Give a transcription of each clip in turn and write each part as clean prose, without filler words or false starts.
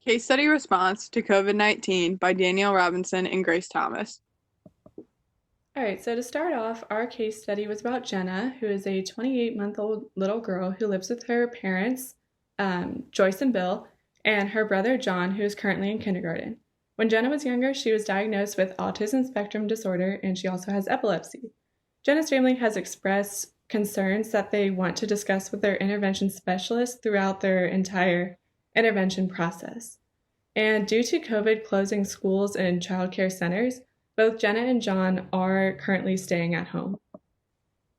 Case Study Response to COVID-19 by Danielle Robinson and Grace Thomas. All right, so to start off, our case study was about Jenna, who is a 28-month-old little girl who lives with her parents, Joyce and Bill, and her brother John, who is currently in kindergarten. When Jenna was younger, she was diagnosed with autism spectrum disorder, and she also has epilepsy. Jenna's family has expressed concerns that they want to discuss with their intervention specialist throughout their entire intervention process. And due to COVID closing schools and childcare centers, both Jenna and John are currently staying at home.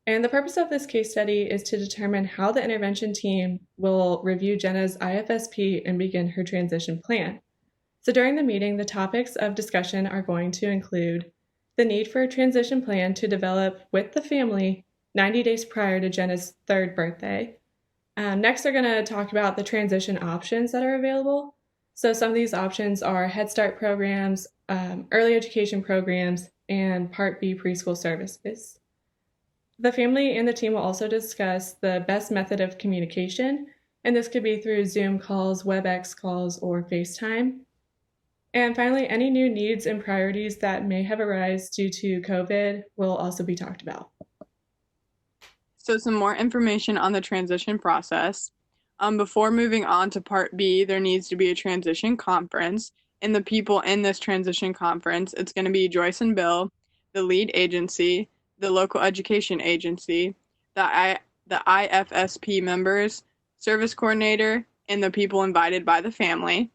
And the purpose of this case study is to determine how the intervention team will review Jenna's IFSP and begin her transition plan. So during the meeting, the topics of discussion are going to include the need for a transition plan to develop with the family 90 days prior to Jenna's third birthday. Next, they're going to talk about the transition options that are available. So some of these options are Head Start programs, early education programs, and Part B preschool services. The family and the team will also discuss the best method of communication, and this could be through Zoom calls, WebEx calls, or FaceTime. And finally, any new needs and priorities that may have arisen due to COVID will also be talked about. So some more information on the transition process. Before moving on to Part B, there needs to be a transition conference. And the people in this transition conference, it's going to be Joyce and Bill, the lead agency, the local education agency, the IFSP members, service coordinator, and the people invited by the family.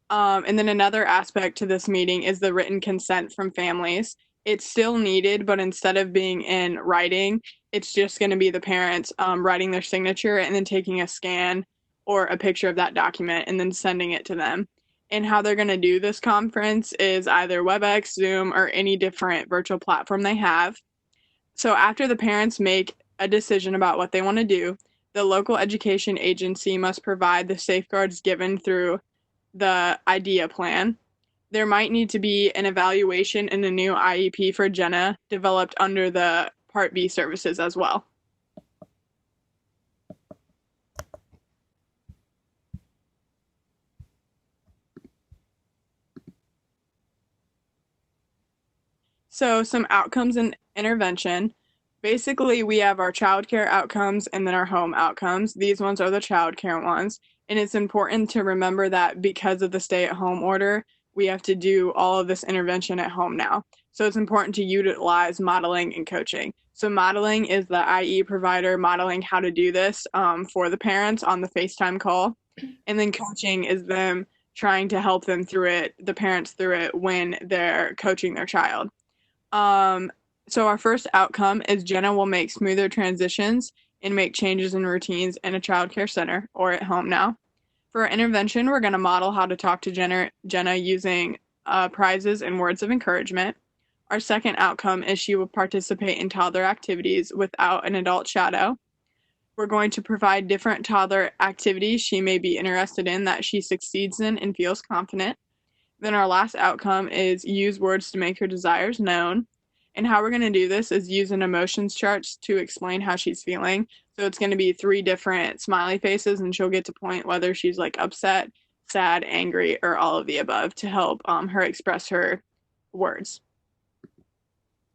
And then another aspect to this meeting is the written consent from families. It's still needed, but instead of being in writing, it's just going to be the parents writing their signature and then taking a scan or a picture of that document and then sending it to them. And how they're going to do this conference is either WebEx, Zoom, or any different virtual platform they have. So after the parents make a decision about what they want to do, the local education agency must provide the safeguards given through the IDEA plan. There might need to be an evaluation and a new IEP for Jenna developed under the Part B services as well. So some outcomes and intervention. Basically, we have our childcare outcomes and then our home outcomes. These ones are the childcare ones. And it's important to remember that because of the stay-at-home order, we have to do all of this intervention at home now. So it's important to utilize modeling and coaching. So modeling is the IE provider modeling how to do this for the parents on the FaceTime call. And then coaching is them trying to help them through it, the parents through it when they're coaching their child. So our first outcome is Jenna will make smoother transitions and make changes in routines in a child care center or at home now. For our intervention, we're going to model how to talk to Jenna using prizes and words of encouragement. Our second outcome is she will participate in toddler activities without an adult shadow. We're going to provide different toddler activities she may be interested in that she succeeds in and feels confident. Then our last outcome is use words to make her desires known. And how we're going to do this is use an emotions charts to explain how she's feeling. So it's going to be 3 different smiley faces, and she'll get to point whether she's like upset, sad, angry, or all of the above to help her express her words.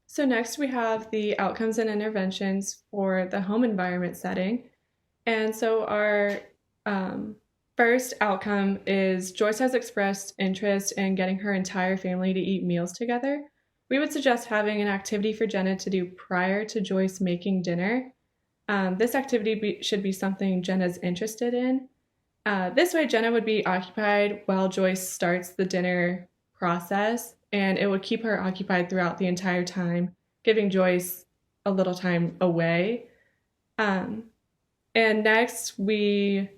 So next we have the outcomes and interventions for the home environment setting. And so our first outcome is Joyce has expressed interest in getting her entire family to eat meals together. We would suggest having an activity for Jenna to do prior to Joyce making dinner. This activity should be something Jenna's interested in. This way, Jenna would be occupied while Joyce starts the dinner process, and it would keep her occupied throughout the entire time, giving Joyce a little time away. And next, Bill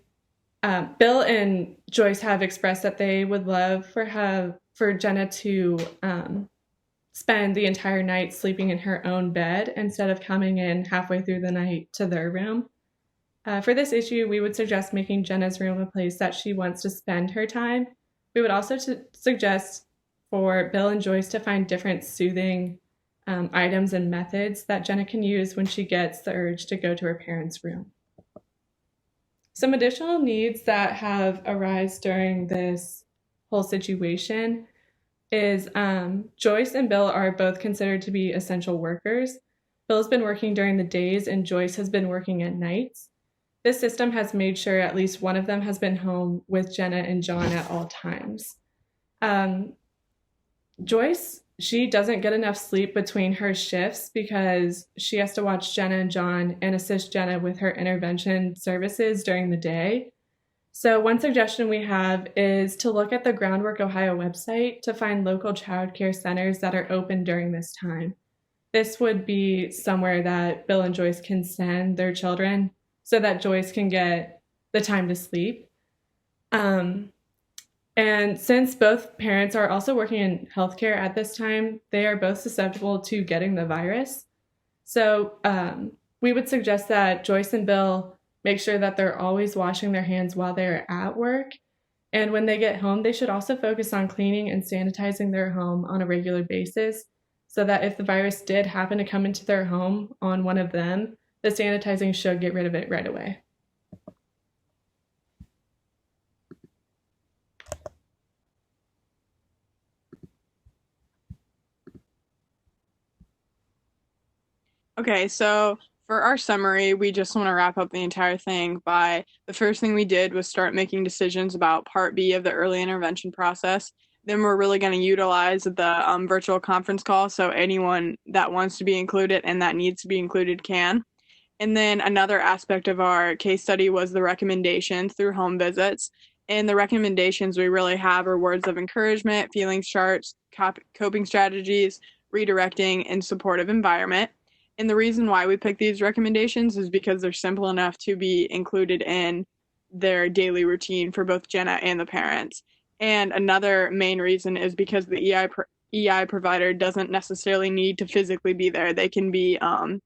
and Joyce have expressed that they would love for Jenna to spend the entire night sleeping in her own bed instead of coming in halfway through the night to their room. For this issue, we would suggest making Jenna's room a place that she wants to spend her time. We would also suggest for Bill and Joyce to find different soothing items and methods that Jenna can use when she gets the urge to go to her parents' room. Some additional needs that have arisen during this whole situation is Joyce and Bill are both considered to be essential workers. Bill's been working during the days and Joyce has been working at nights. This system has made sure at least one of them has been home with Jenna and John at all times. Um, Joyce, she doesn't get enough sleep between her shifts because she has to watch Jenna and John and assist Jenna with her intervention services during the day. So, one suggestion we have is to look at the Groundwork Ohio website to find local childcare centers that are open during this time. This would be somewhere that Bill and Joyce can send their children so that Joyce can get the time to sleep. Um, and since both parents are also working in healthcare at this time, they are both susceptible to getting the virus. So we would suggest that Joyce and Bill make sure that they're always washing their hands while they're at work. And when they get home, they should also focus on cleaning and sanitizing their home on a regular basis so that if the virus did happen to come into their home on one of them, the sanitizing should get rid of it right away. Okay, so for our summary, we just want to wrap up the entire thing by the first thing we did was start making decisions about Part B of the early intervention process. Then we're really going to utilize the virtual conference call so anyone that wants to be included and that needs to be included can. And then another aspect of our case study was the recommendations through home visits. And the recommendations we really have are words of encouragement, feelings charts, coping strategies, redirecting, and supportive environment. And the reason why we pick these recommendations is because they're simple enough to be included in their daily routine for both Jenna and the parents. And another main reason is because the EI provider doesn't necessarily need to physically be there. They can be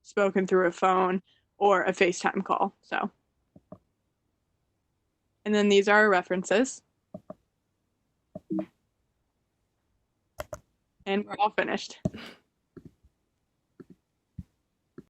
spoken through a phone or a FaceTime call. So, and then these are our references. And we're all finished.